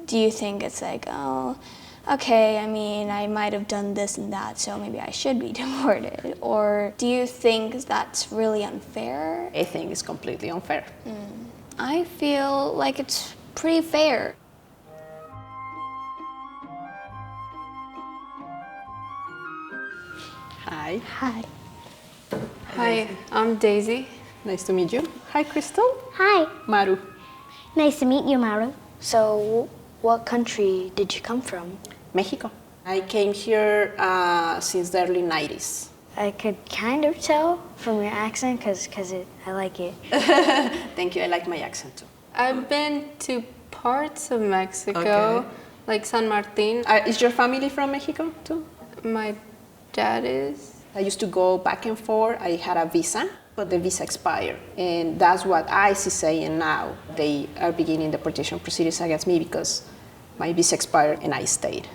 do you think it's like, oh, okay, I mean, I might have done this and that, so maybe I should be deported? Or do you think that's really unfair? I think it's completely unfair. I feel like it's pretty fair. Hi. Hi. Hi, I'm Daisy. Nice to meet you. Hi, Crystal. Hi. Maru. Nice to meet you, Maru. So, what country did you come from? Mexico. I came here since the early 90s. I could kind of tell from your accent because I like it. Thank you, I like my accent too. I've been to parts of Mexico, Okay. like San Martin. Is your family from Mexico too? My dad is. I used to go back and forth. I had a visa, but the visa expired. And that's what I.C.E is saying now. They are beginning deportation proceedings against me because my visa expired and I stayed.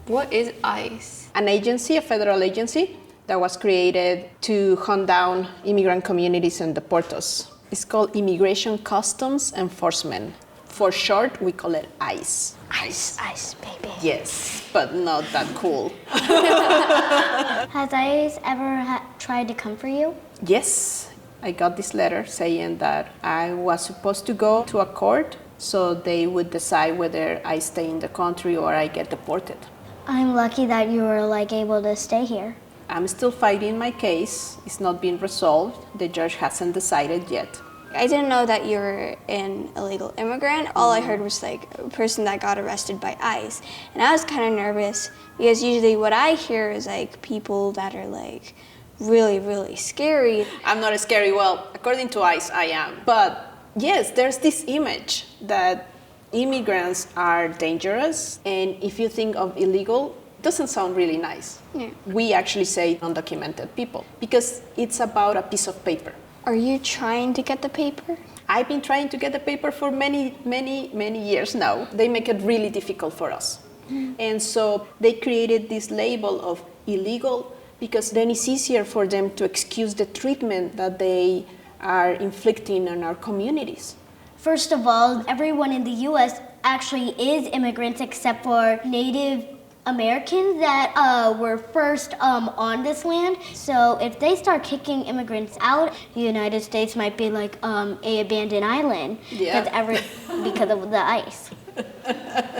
What is ICE? An agency, a federal agency, that was created to hunt down immigrant communities and deport us. It's called Immigration Customs Enforcement. For short, we call it ICE. Ice, baby. Yes, but not that cool. Has ICE ever tried to come for you? Yes, I got this letter saying that I was supposed to go to a court so they would decide whether I stay in the country or I get deported. I'm lucky that you were able to stay here. I'm still fighting my case. It's not been resolved. The judge hasn't decided yet. I didn't know that you were an illegal immigrant. All I heard was like a person that got arrested by ICE. And I was kind of nervous because usually what I hear is like people that are like really, really scary. I'm not scary. Well, according to ICE, I am. But yes, there's this image that immigrants are dangerous. And if you think of illegal, it doesn't sound really nice. Yeah. We actually say undocumented people because it's about a piece of paper. Are you trying to get the paper? I've been trying to get the paper for many years now. They make it really difficult for us. And so they created this label of illegal because then it's easier for them to excuse the treatment that they are inflicting on our communities. First of all, everyone in the U.S. actually is immigrants except for Native Americans that were first on this land. So if they start kicking immigrants out, the United States might be like a abandoned island because of the ICE.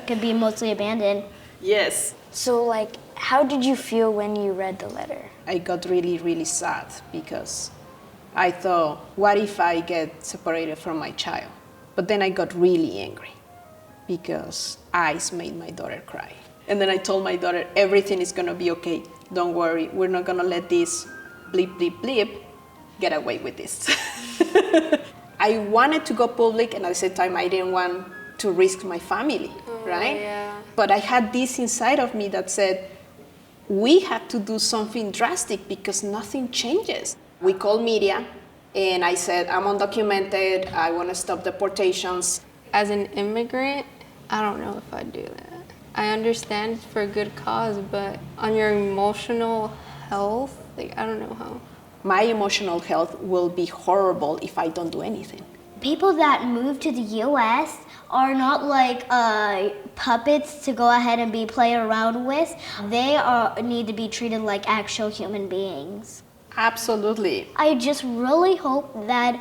Could be mostly abandoned. Yes. So like, how did you feel when you read the letter? I got really, really sad because I thought, what if I get separated from my child? But then I got really angry because ICE made my daughter cry. And then I told my daughter, everything is gonna be okay. Don't worry, we're not gonna let this bleep, bleep, bleep get away with this. I wanted to go public, and at the same time, I didn't want to risk my family, right? Yeah. But I had this inside of me that said, we have to do something drastic because nothing changes. We called media, and I said, I'm undocumented, I wanna stop deportations. As an immigrant, I don't know if I'd do that. I understand it's for a good cause, but on your emotional health, like, I don't know how. My emotional health will be horrible if I don't do anything. People that move to the U.S. are not like puppets to go ahead and be played around with. They need to be treated like actual human beings. Absolutely. I just really hope that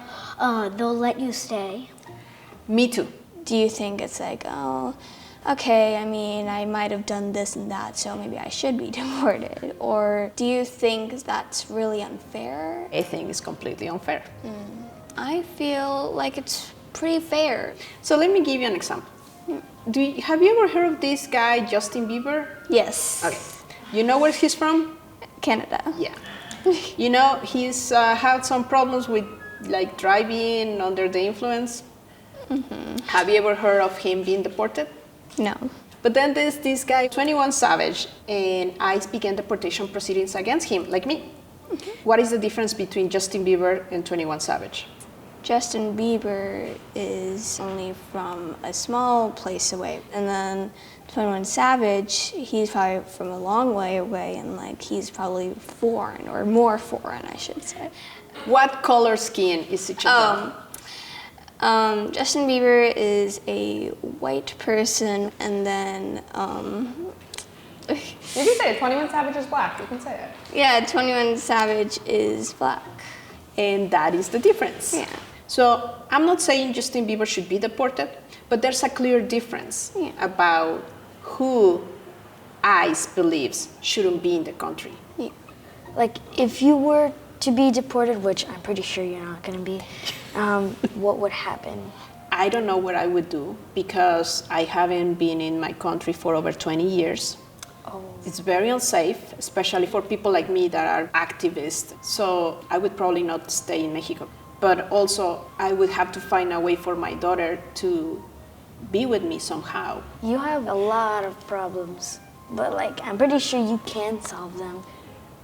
they'll let you stay. Me too. Do you think it's like, oh, okay, I mean, I might have done this and that, so maybe I should be deported? Or do you think that's really unfair? I think it's completely unfair. I feel like it's pretty fair. So let me give you an example. Have you ever heard of this guy, Justin Bieber? Yes. Okay. You know where he's from? Canada. Yeah. You know, he's had some problems with like driving under the influence. Have you ever heard of him being deported? No. But then there's this guy, 21 Savage, and ICE began deportation proceedings against him, like me. What is the difference between Justin Bieber and 21 Savage? Justin Bieber is only from a small place away. And then 21 Savage, he's probably from a long way away, and like he's probably foreign, or more foreign, I should say. What color skin is each of them? Justin Bieber is a white person, and then You can say it. 21 Savage is black. You can say it. yeah, 21 Savage is black. And that is the difference. Yeah. So I'm not saying Justin Bieber should be deported, but there's a clear difference Yeah. about who ICE believes shouldn't be in the country. Yeah. Like, if you were to be deported, which I'm pretty sure you're not going to be, what would happen? I don't know what I would do because I haven't been in my country for over 20 years. Oh. It's very unsafe, especially for people like me that are activists. So I would probably not stay in Mexico. But also, I would have to find a way for my daughter to be with me somehow. You have a lot of problems, but like, I'm pretty sure you can solve them.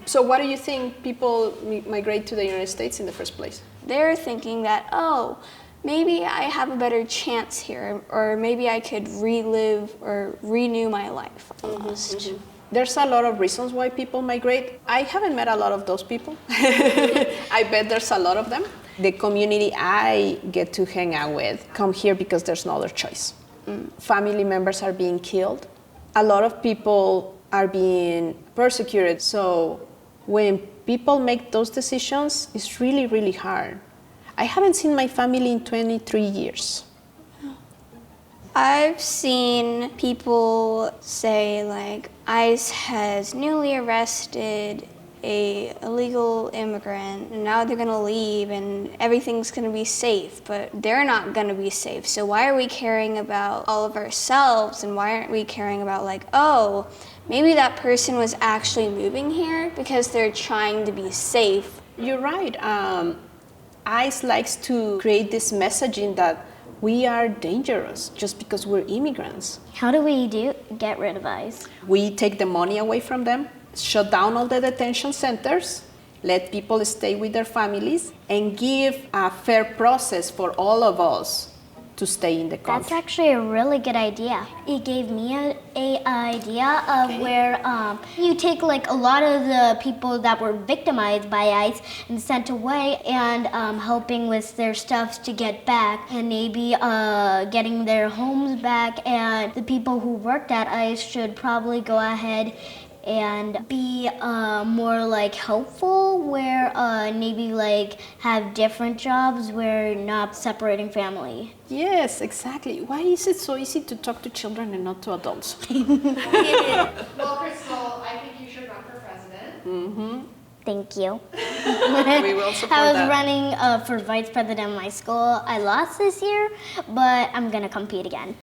So why do you think people migrate to the United States in the first place? They're thinking that, oh, maybe I have a better chance here, or maybe I could relive or renew my life almost. There's a lot of reasons why people migrate. I haven't met a lot of those people. I bet there's a lot of them. The community I get to hang out with come here because there's no other choice. Family members are being killed. A lot of people are being persecuted. So when people make those decisions, it's really, really hard. I haven't seen my family in 23 years. I've seen people say like ICE has newly arrested a illegal immigrant and now they're gonna leave and everything's gonna be safe, but they're not gonna be safe. So why are we caring about all of ourselves and why aren't we caring about like, oh, maybe that person was actually moving here because they're trying to be safe. You're right. ICE likes to create this messaging that we are dangerous just because we're immigrants. How do we get rid of ICE? We take the money away from them, shut down all the detention centers, let people stay with their families, and give a fair process for all of us to stay in the country. That's actually a really good idea. It gave me a idea of where you take like a lot of the people that were victimized by ICE and sent away and helping with their stuff to get back and maybe getting their homes back, and the people who worked at ICE should probably go ahead and be more like helpful, where maybe like have different jobs where not separating family. Yes, exactly. Why is it so easy to talk to children and not to adults? Well, Crystal, I think you should run for president. Thank you. We will support I was that. running for vice president of my school. I lost this year, but I'm gonna compete again.